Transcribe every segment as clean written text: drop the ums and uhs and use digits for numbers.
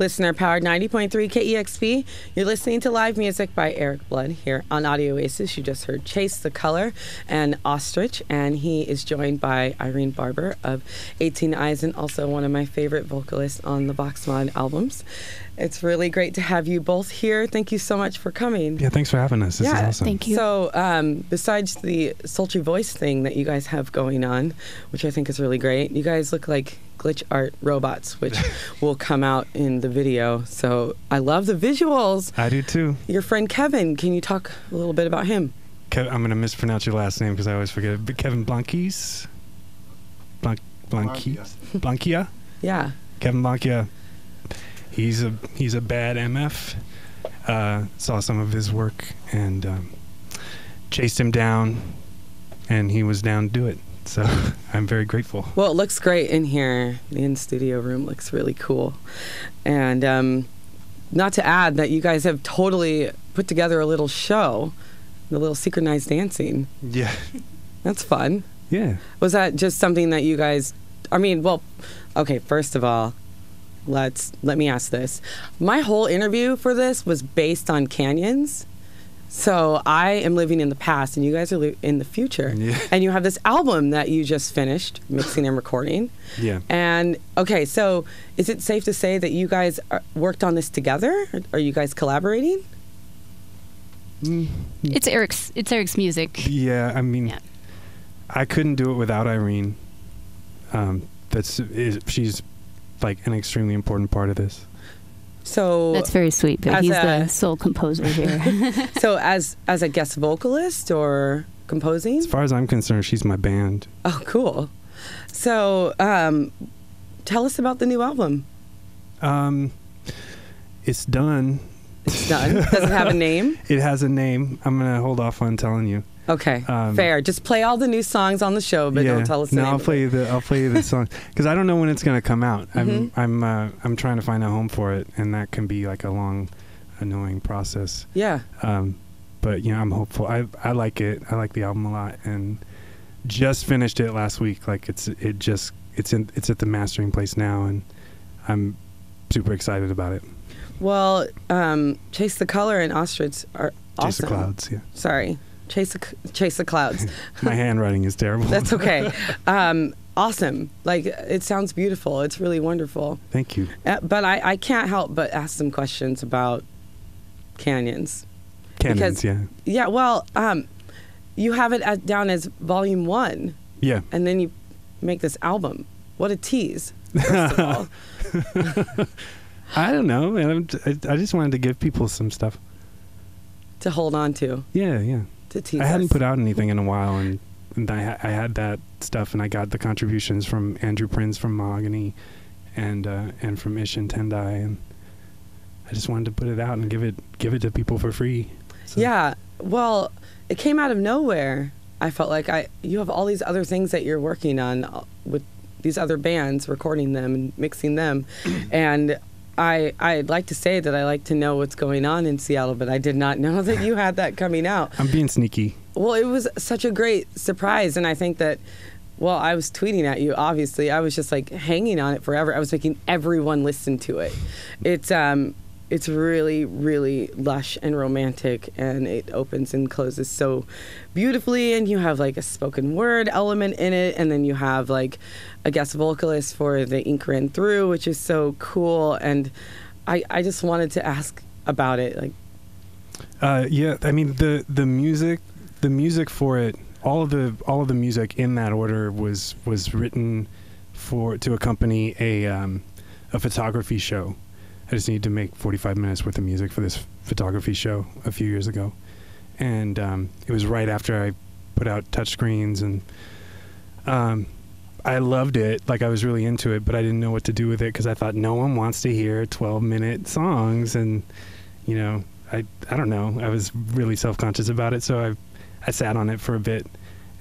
Listener powered 90.3 KEXP. You're listening to live music by Erik Blood here on Audio Oasis. You just heard Chase the Color and Ostrich, and he is joined by Irene Barber of 18 Eyes, and also one of my favorite vocalists on the Voxmod albums. It's really great to have you both here. Thank you so much for coming. Yeah, thanks for having us. This is awesome. Thank you. So besides the sultry voice thing that you guys have going on, which I think is really great, you guys look like glitch art robots, which will come out in the video. So I love the visuals. I do too. Your friend Kevin, can you talk a little bit about him? I'm going to mispronounce your last name because I always forget it. But Kevin Blanquis? Blanquia? Yeah. Kevin Blanquia. He's a bad MF. Saw some of his work and chased him down, and he was down to do it. So I'm very grateful. Well, it looks great in here. The in-studio room looks really cool. And not to add that you guys have totally put together a little show, the little synchronized dancing. Yeah. That's fun. Yeah. Was that just something that you guys, okay, first of all, let me ask this. My whole interview for this was based on canyons. So I am living in the past, and you guys are in the future. Yeah. And you have this album that you just finished mixing and recording. Yeah. And, okay, so is it safe to say that you guys worked on this together? Are you guys collaborating? It's Eric's music. Yeah, I mean, I couldn't do it without Irene. She's like an extremely important part of this. So that's very sweet, but he's the sole composer here. So as a guest vocalist or composing? As far as I'm concerned, she's my band. Oh, cool. So tell us about the new album. It's done. It's done? Does it have a name? It has a name. I'm going to hold off on telling you. Okay, fair. Just play all the new songs on the show, but don't tell us the name. I'll play you the song because I don't know when it's going to come out. Mm-hmm. I'm trying to find a home for it, and that can be like a long, annoying process. Yeah. But I'm hopeful. I like it. I like the album a lot, and just finished it last week. Like it's at the mastering place now, and I'm super excited about it. Well, Chase the Color and Ostrich are awesome. Chase the Clouds. Yeah. Sorry. Chase the Clouds. My handwriting is terrible. That's okay. Awesome. Like, it sounds beautiful. It's really wonderful. Thank you. But I can't help but ask some questions about canyons. Canyons, yeah. Yeah, well, you have it down as Volume 1. Yeah. And then you make this album. What a tease, first of all. I don't know. I just wanted to give people some stuff to hold on to. Yeah. To tease I hadn't us. put out anything in a while, and I had that stuff, and I got the contributions from Andrew Prince from Mahogany, and from Ish and Tendai, and I just wanted to put it out and give it to people for free. So. Yeah. Well, it came out of nowhere. I felt like you have all these other things that you're working on with these other bands, recording them and mixing them, and I'd like to say that I like to know what's going on in Seattle, but I did not know that you had that coming out. I'm being sneaky. Well, it was such a great surprise, and I think that, well, I was tweeting at you, obviously. I was just, like, hanging on it forever. I was making everyone listen to it. It's really, really lush and romantic, and it opens and closes so beautifully, and you have, like, a spoken word element in it, and then you have, like, a guest vocalist for the Ink Ran Through, which is so cool, and I just wanted to ask about it. Like, yeah, I mean, the music for it, all of the music in that order was written to accompany a photography show. I just needed to make 45 minutes worth of music for this photography show a few years ago. And it was right after I put out touchscreens, and I loved it. Like, I was really into it, but I didn't know what to do with it because I thought no one wants to hear 12-minute songs. And, I don't know. I was really self-conscious about it, so I sat on it for a bit.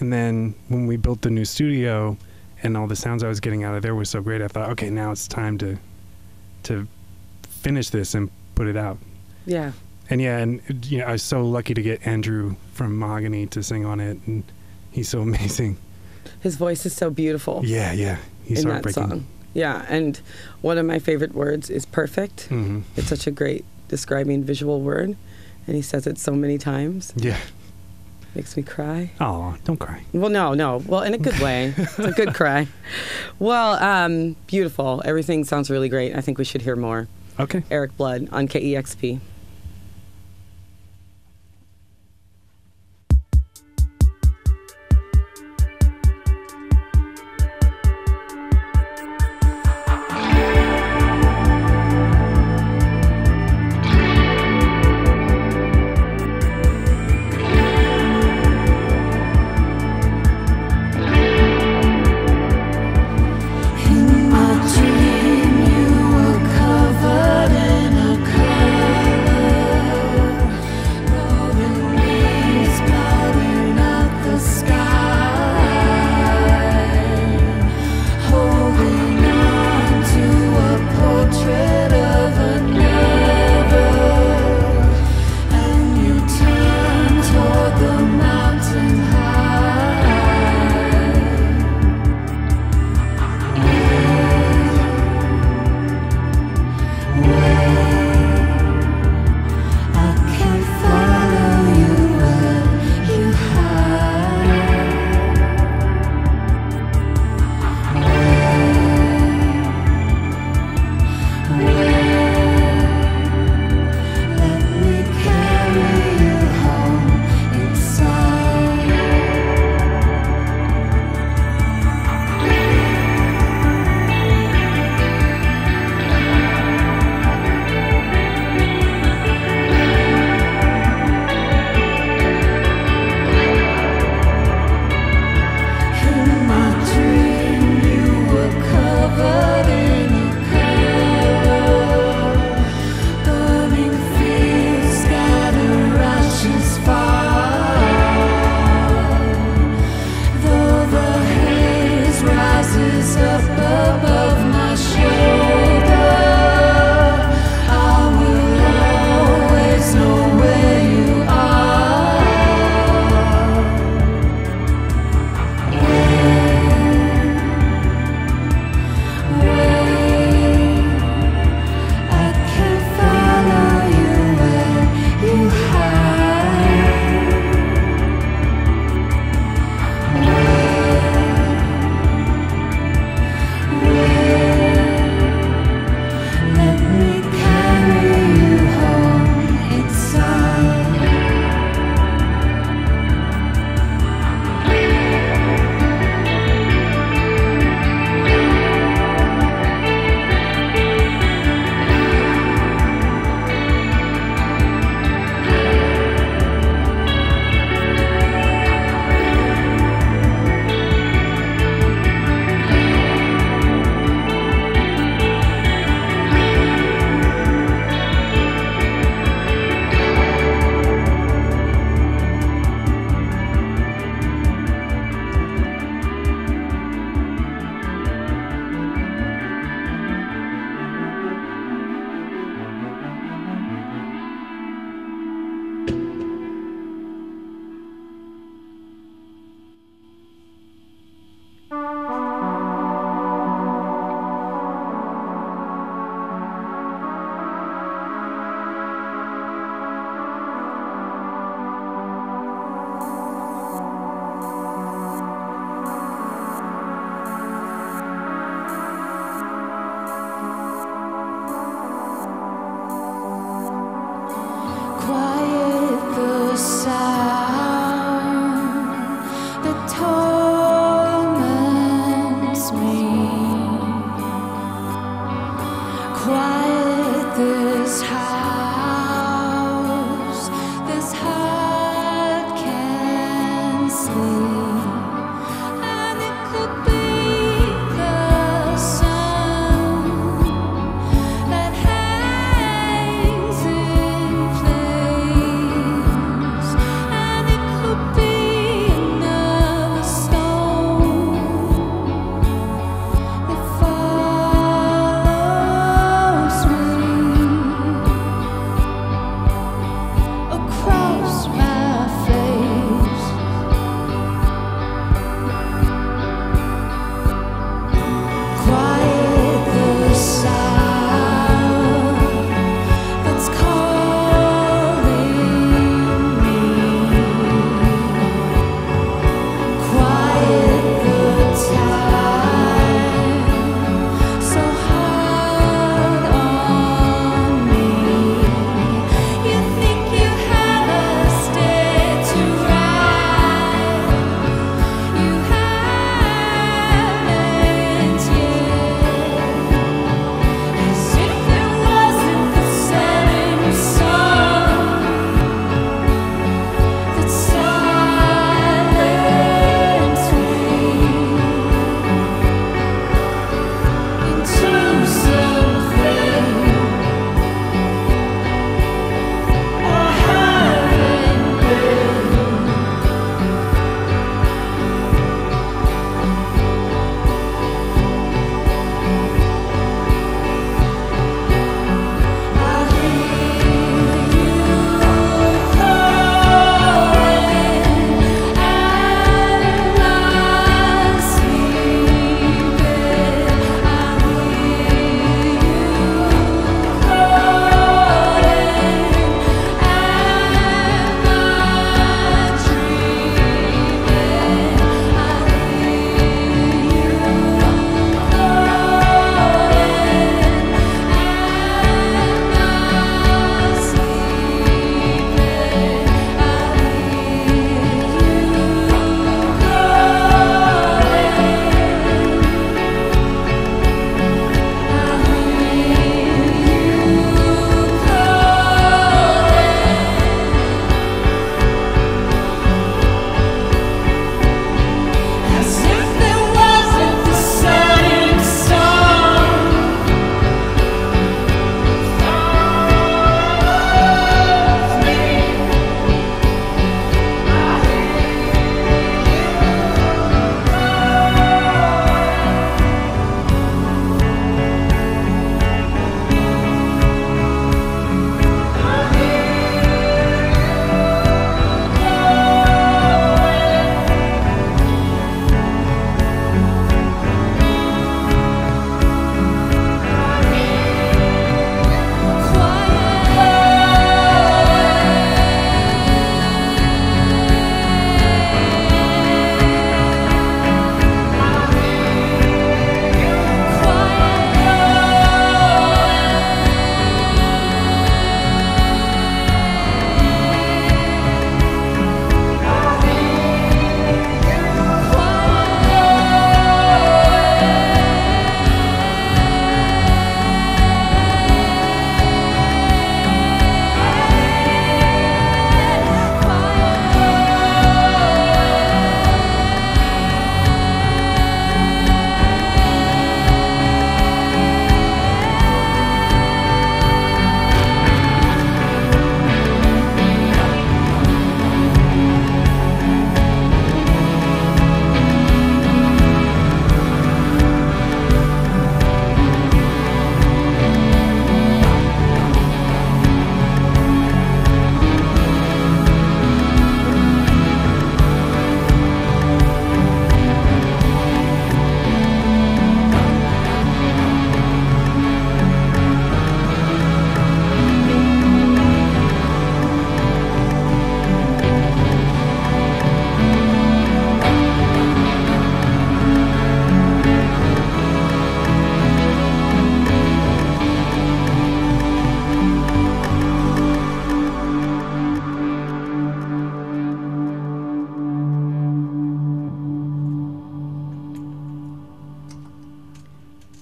And then when we built the new studio and all the sounds I was getting out of there were so great, I thought, okay, now it's time to finish this and put it out. yeah. And I was so lucky to get Andrew from Mahogany to sing on it, and he's so amazing. His voice is so beautiful. Yeah, he's in heartbreaking. that song. Yeah, and one of my favorite words is perfect. Mm-hmm. It's such a great describing visual word, and he says it so many times. Yeah. Makes me cry. Oh, don't cry. Well, no. Well, in a good way. It's a good cry. Well, beautiful. Everything sounds really great. I think we should hear more. Okay. Erik Blood on KEXP.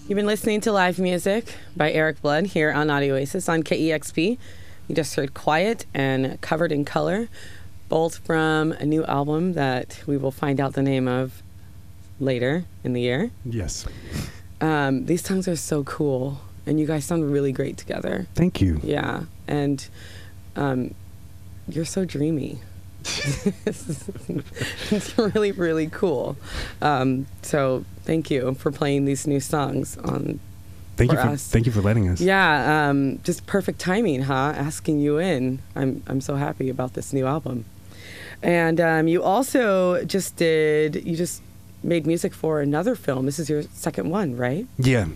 You've been listening to live music by Erik Blood here on Audio Oasis on KEXP. You just heard Quiet and Covered in Color, both from a new album that we will find out the name of later in the year. Yes. These songs are so cool, and you guys sound really great together. Thank you. Yeah, and you're so dreamy. It's really, really cool. So thank you for playing these new songs on Thank you for letting us. Yeah, just perfect timing, huh? Asking you in. I'm so happy about this new album. And you also just made music for another film. This is your second one, right? Yeah.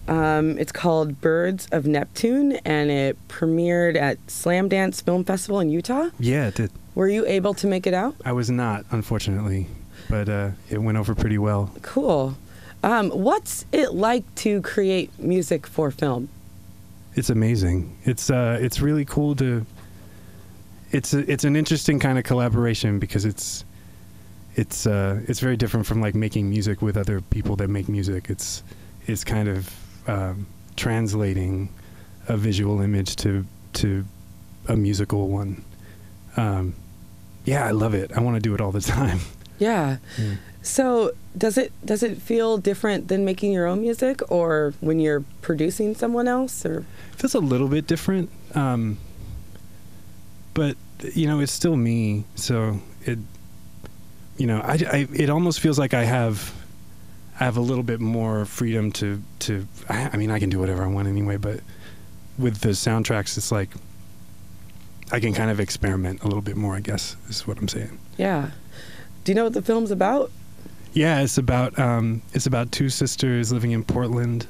It's called Birds of Neptune, and it premiered at Slam Dance Film Festival in Utah. Yeah, it did. Were you able to make it out? I was not, unfortunately, but it went over pretty well. Cool. What's it like to create music for film? It's amazing. It's really cool to. It's an interesting kind of collaboration because it's very different from like making music with other people that make music. It's kind of translating a visual image to a musical one. Yeah, I love it. I want to do it all the time. Yeah. So does it feel different than making your own music, or when you're producing someone else? Or it feels a little bit different, but it's still me. So it almost feels like I have a little bit more freedom to. I mean, I can do whatever I want anyway. But with the soundtracks, it's like I can kind of experiment a little bit more, I guess, is what I'm saying. Yeah. Do you know what the film's about? Yeah, it's about two sisters living in Portland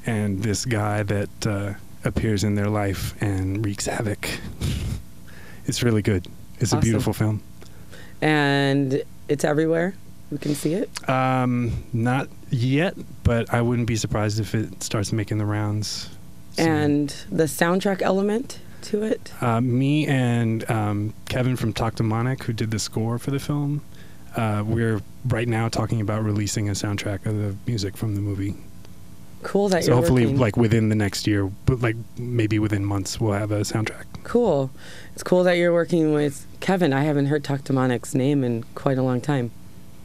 and this guy that appears in their life and wreaks havoc. It's really good. It's awesome. A beautiful film. And it's everywhere? We can see it? Not yet, but I wouldn't be surprised if it starts making the rounds soon. And the soundtrack element to it? Me and Kevin from Toctomonic, who did the score for the film, we're right now talking about releasing a soundtrack of the music from the movie. Cool that so you're hopefully working. Like within the next year, but like maybe within months we'll have a soundtrack. Cool. It's cool that you're working with Kevin. I haven't heard Toctomonic's name in quite a long time.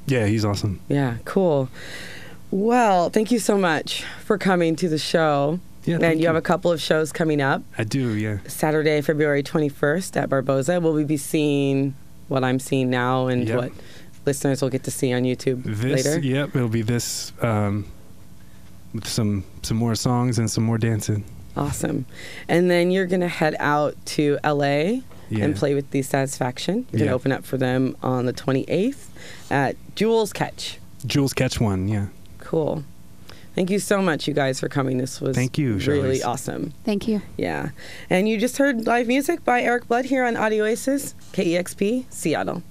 Yeah, he's awesome. Yeah, cool. Well, thank you so much for coming to the show. Yeah, and you have a couple of shows coming up. I do, yeah. Saturday, February 21st at Barboza. Will we be seeing what I'm seeing now and what listeners will get to see on YouTube later? Yep, it'll be this with some more songs and some more dancing. Awesome. And then you're going to head out to LA and play with Dissatisfaction. You're going to open up for them on the 28th at Jules Catch. Jules Catch 1, yeah. Cool. Thank you so much, you guys, for coming. This was really awesome. Thank you. Yeah. And you just heard live music by Erik Blood here on Audio Oasis, KEXP, Seattle.